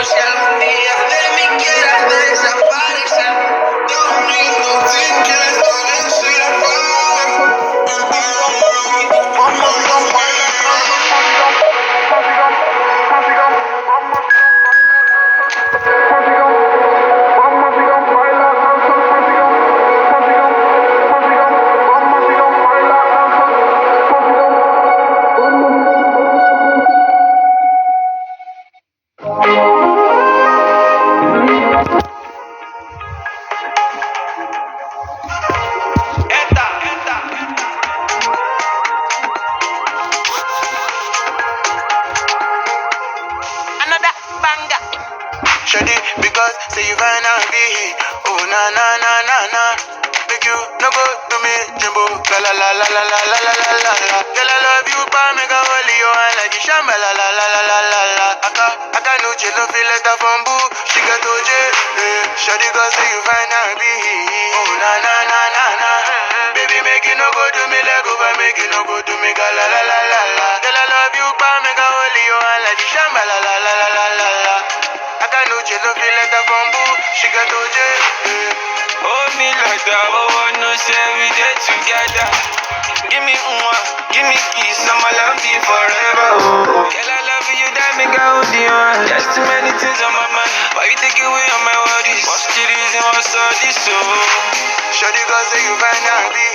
Si algún día de mí quieras desaparecer, lo único que quiero es ser another banger. Shady, because say you find out be. Oh na na na na na. Make you no go to me, Jimbo. La la la la la la la la la la la. Girl, I love you, pa make a holy you and like the shamba. La la la la la la la. Aka no chill, no feel letter from boo. She got OJ. Shady, cause say you find out be. Oh na na na na na. Baby, make you no go to me, let go, but make you no go to me, la la la la la la. Girl, I love you, pa make a holy you and like the shamba. La la la la la la la. I got no chill, no feel letter from boo. She got OJ. Hold me like that, oh, no, say we get together. Give me one, give me kiss, I'ma love you forever. Oh, girl, I love you, that make I hold you on. There's too many things on my mind, why you take away all my worries? What's the reason, what's all this, oh? Shawty, cause say you find out be.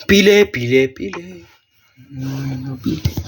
Pile, pile, pile. Pile.